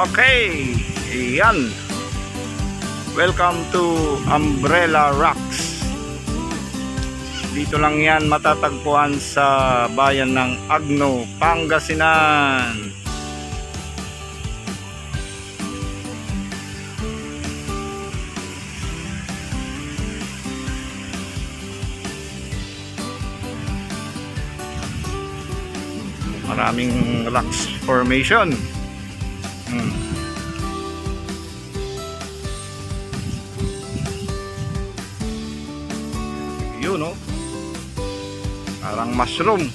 Okay, yan. Welcome to Umbrella Rocks. Dito lang yan matatagpuan sa bayan ng Agno, Pangasinan. Maraming rocks formation. Yun, no? Parang mushroom.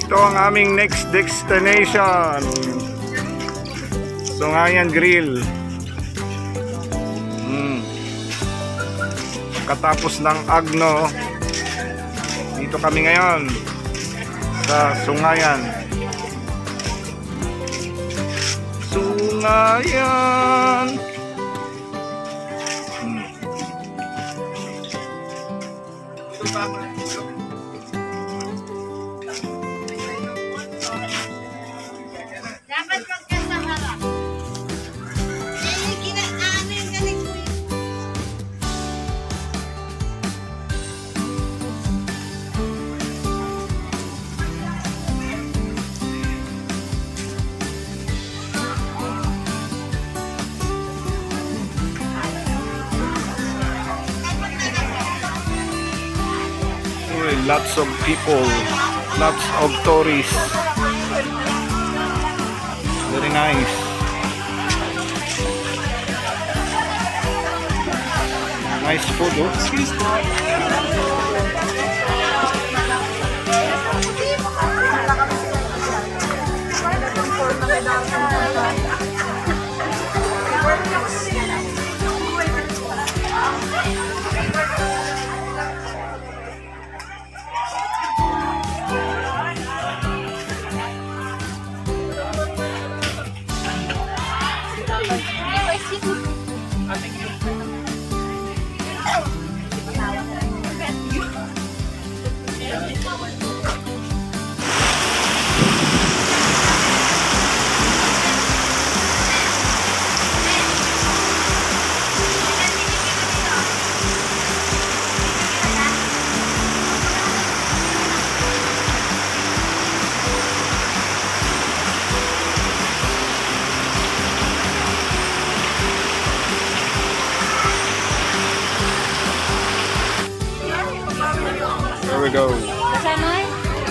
Ito ang aming next destination, Sungayan Grill. Katapos ng Agno, dito kami ngayon sa Sungayan. Sungayan. Dapat pagka sa harap. Ano yung galing ko yun? Lots of people, lots of tourists. Very nice. Nice food, oh. Excuse me. There we go.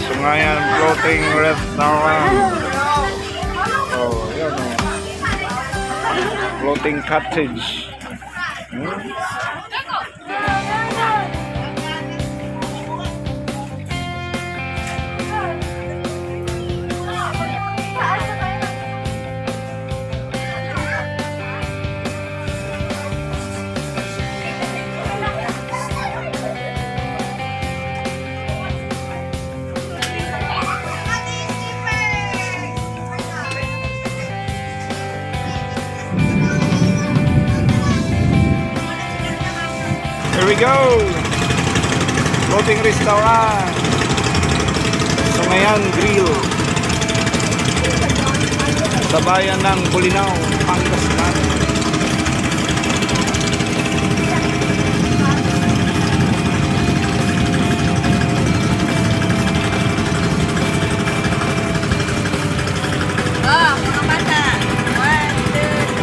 Sungayan Floating Restaurant. Oh, yan o. Floating Cottage. Here we go! Floating restaurant. Sungayan Grill. Sa bayan ng Bulinaw, Pangasinan. Oh, mga bata. 1, 2, 3.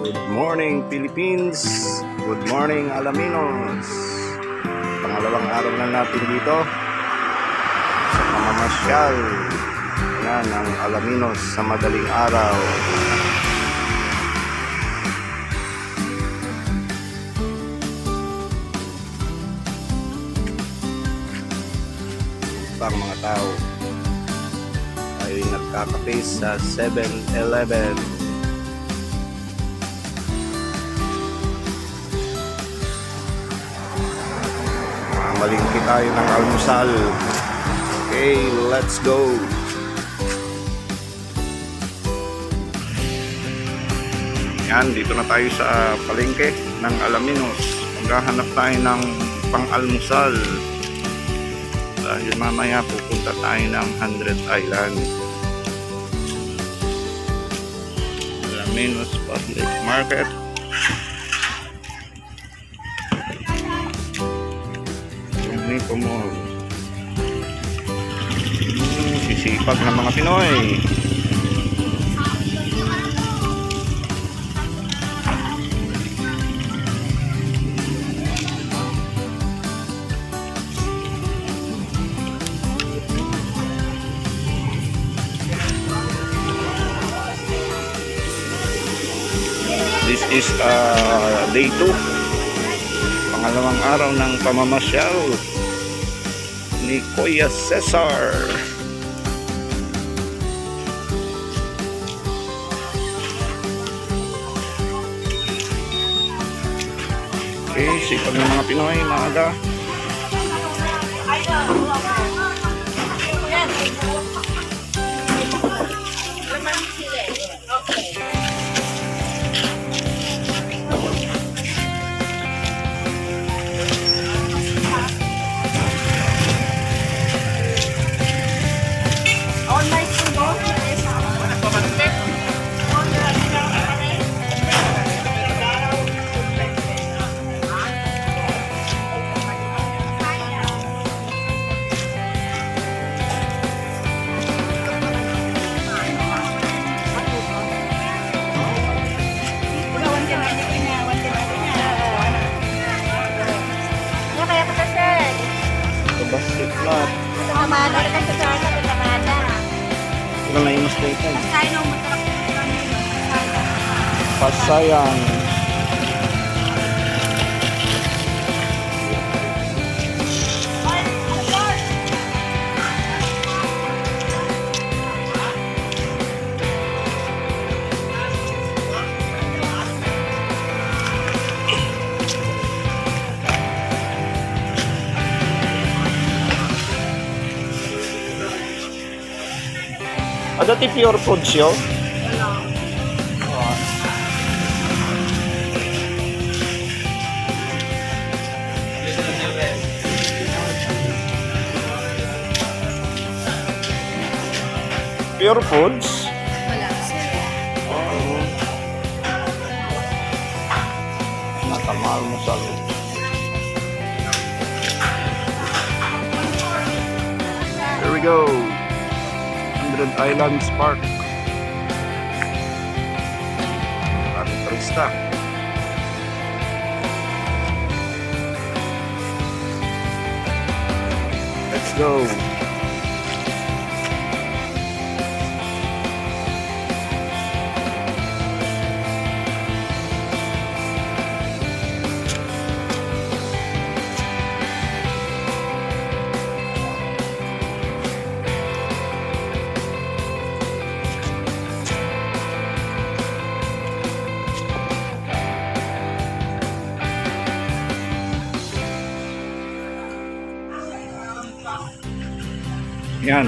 Good morning Philippines. Good morning Alaminos. Pangalawang araw na natin dito sa pamamasyal. Yan ang Alaminos sa madaling araw. Pang mga tao ay nagkakape sa 7-Eleven. Malingki tayo ng almusal. Okay, let's go. Yan, dito na tayo sa palengke ng Alaminos. Maghahanap tayo ng pang-almusal. Dahil mamaya pupunta tayo ng 100th Island. Alaminos Public Market. Nico Mall. Sisipag ng mga Pinoy. This is day 2. Pangalawang araw ng pamamasyal ni Kuya Cesar. Okay, sipag ng mga Pinoy, maaga. Flat. Namana rin kasi sa akin, namana. Ilan na imas dito? Pasay nung matakot kami. Pasayang. Ada ti pure foods yun? Pure foods? Wala. Oo. Nakamahal mo sa Here we go. 100 Islands Park. Maraming turista. Let's go. Yan.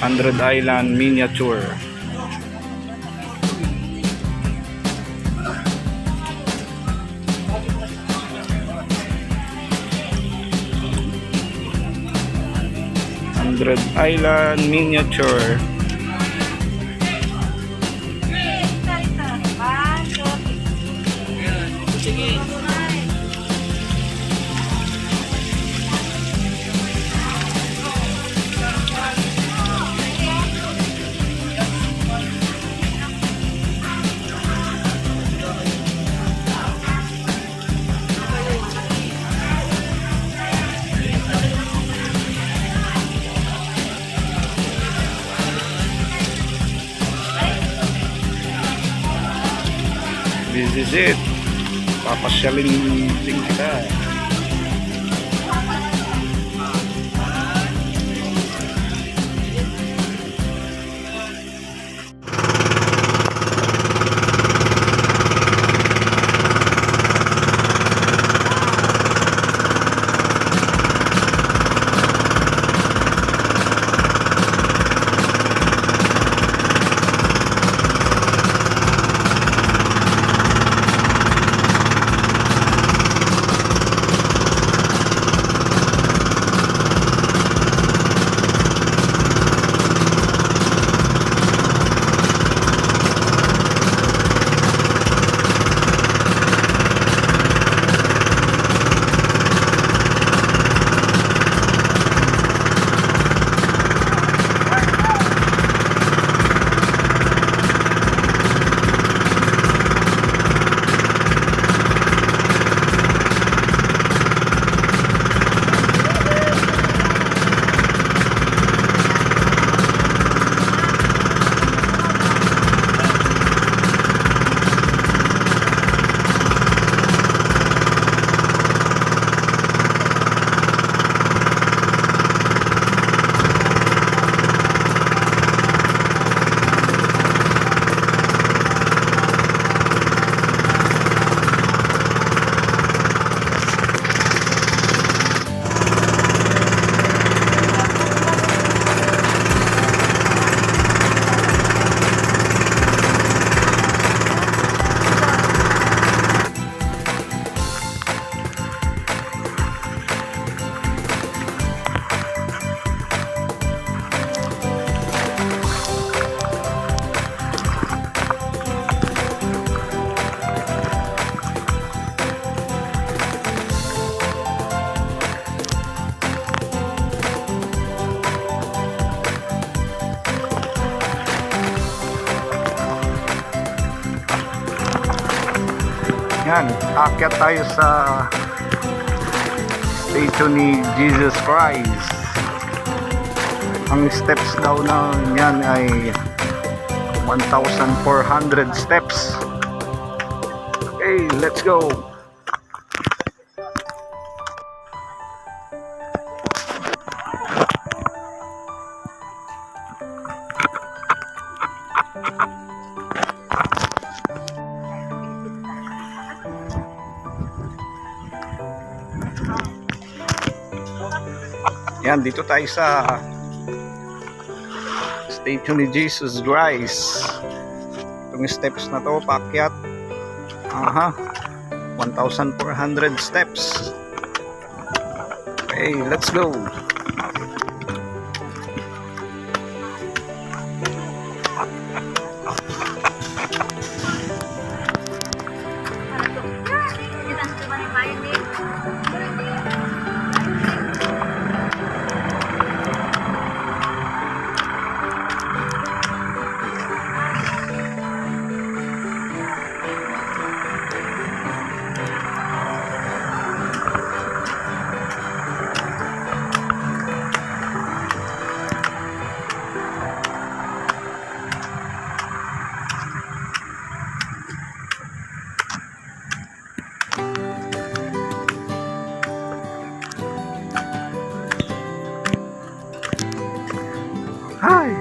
100 Island Miniature. Island Miniature. This is it. Papasyalin din kita. Yan, akyat tayo sa statue ni Jesus Christ. Ang steps daw na yan ay 1,400 steps. Okay, let's go. Yan, dito tayo sa statue ni Jesus Christ. Itong steps na to, paakyat. 1,400 steps. Okay, let's go. Hi.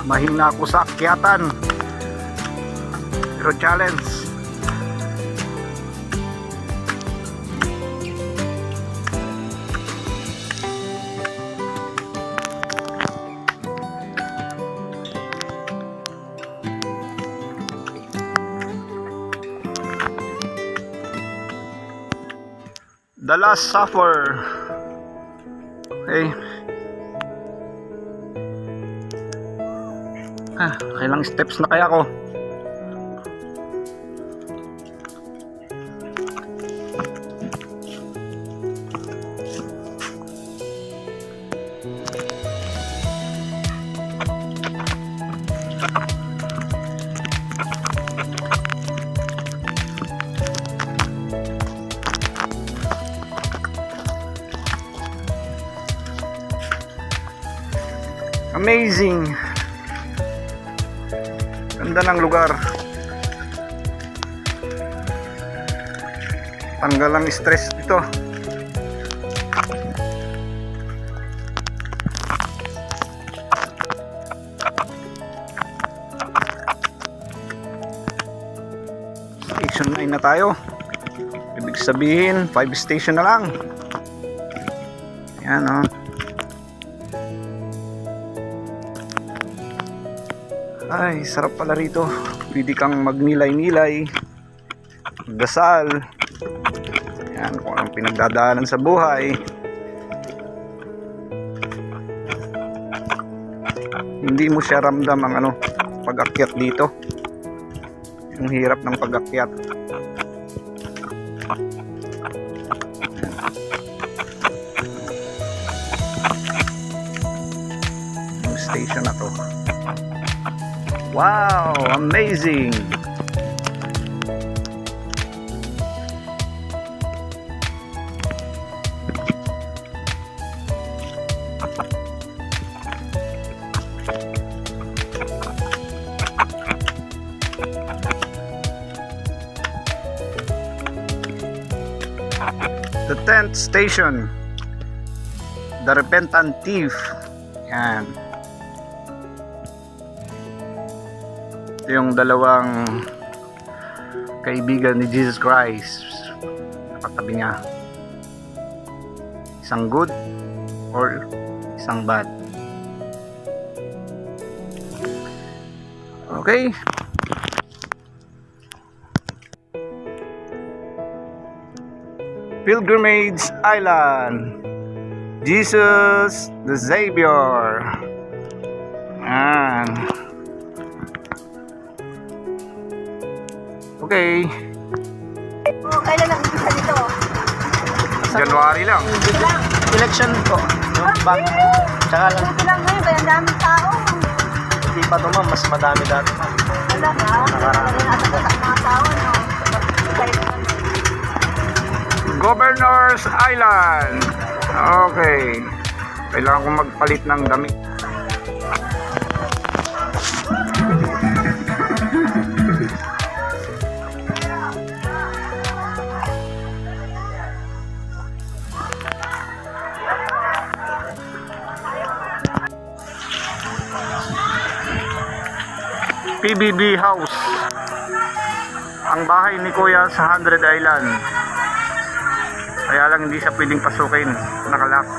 Mahina ako sa akyatan, pero challenge. The Last Supper. Okay. Kailang steps na kaya ko? Amazing. Ganda ng lugar. Tanggal ang stress dito. Station 9 na tayo. Ibig sabihin 5 station na lang. Yan o. Ay, sarap pala rito. Pwede kang magnilay-nilay, magdasal. Yan, kung anong pinagdadaanan sa buhay. Hindi mo siya ramdam ang pag-akyat dito. Yung hirap ng pag-akyat. Yung station na to. Wow, amazing. The 10th station, the repentant thief. Yan. Ito yung dalawang kaibigan ni Jesus Christ. Nakatabi niya. Isang good or isang bad. Okay. Pilgrimage Island. Jesus the Savior. Yan. Okay. Oh, kailan nag-umpisa dito? January lang. Election po. Yung back. Tsaka lang. Ito lang ngayon, kaya ang daming tao. Hindi pa to ma'am. Mas madami dati. Wala na. Nasa mga tao, no? Governor's Island. Okay. Kailangan kong magpalit ng damit. PBB House. Ang bahay ni Kuya sa 100 Island. Kaya lang hindi siya pwedeng pasukin. Nakalock.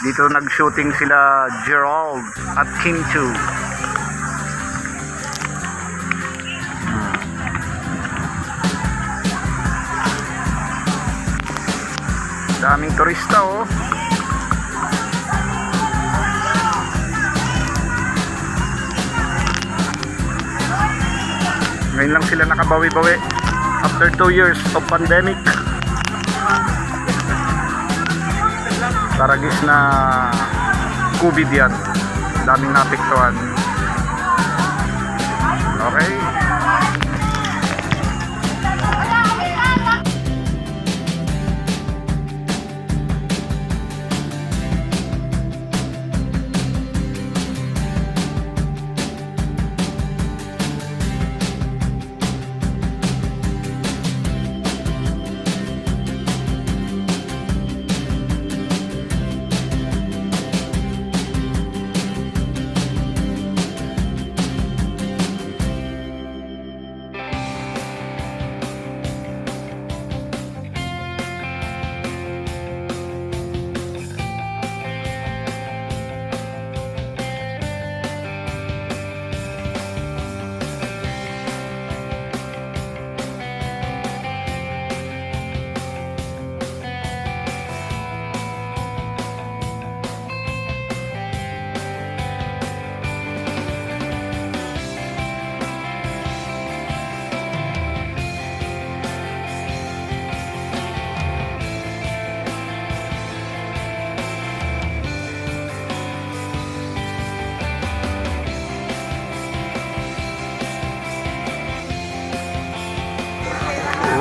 Dito nag-shooting sila Gerald at Kim Chu. Daming turista oh. Ngayon lang sila nakabawi-bawi after 2 years of pandemic. Taragis na COVID yan. Daming napiktuhan. Okay.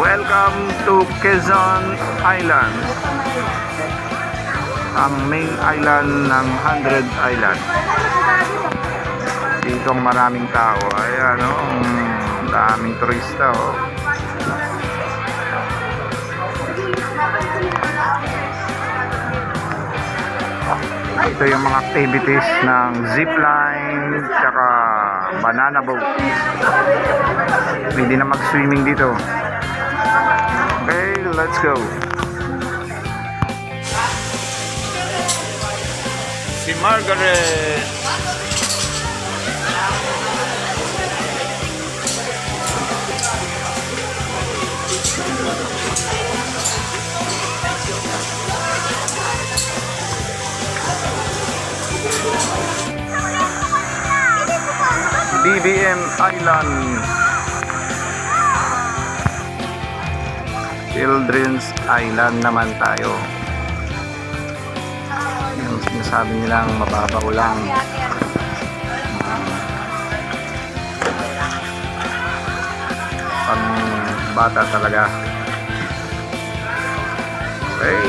Welcome to Quezon Island. Ang main island ng 100 Island. Dito ang maraming tao. Ayan o, daming turista o. Ito yung mga activities ng zipline tsaka banana boat. Pwede na mag-swimming dito. Okay, let's go. Si Margaret. BBM Island. Children's Island naman tayo. Yung sinasabi nilang mababaw lang. Pang bata talaga. Okay.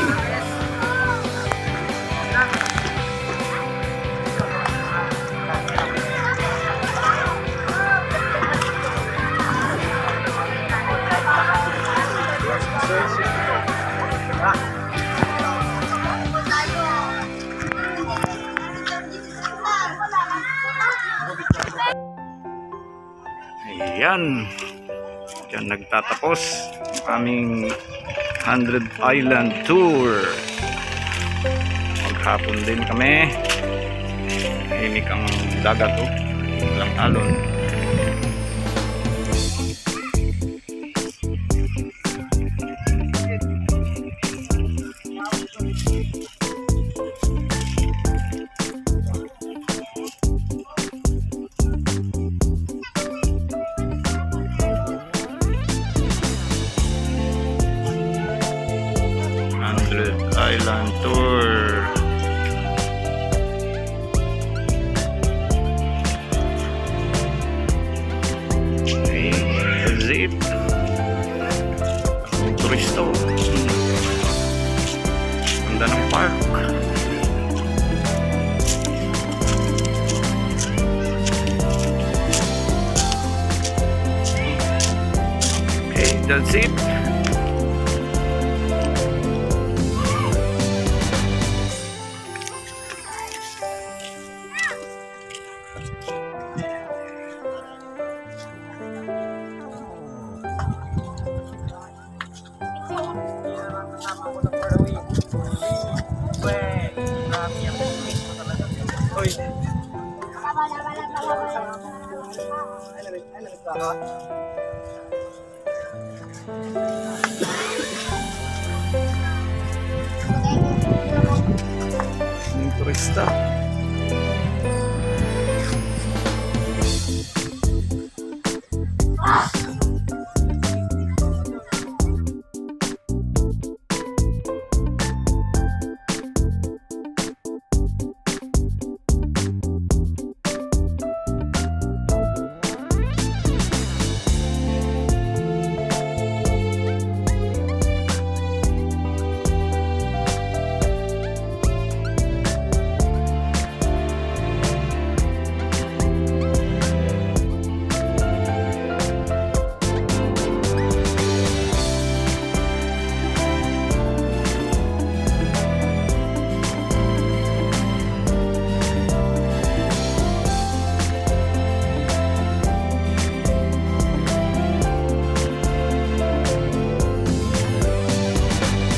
Ayan. Diyan nagtatapos ang aming 100 Island Tour. Maghapon din kami. Himik ang dagat oh. Walang alon. Dyan seat. Yung turista.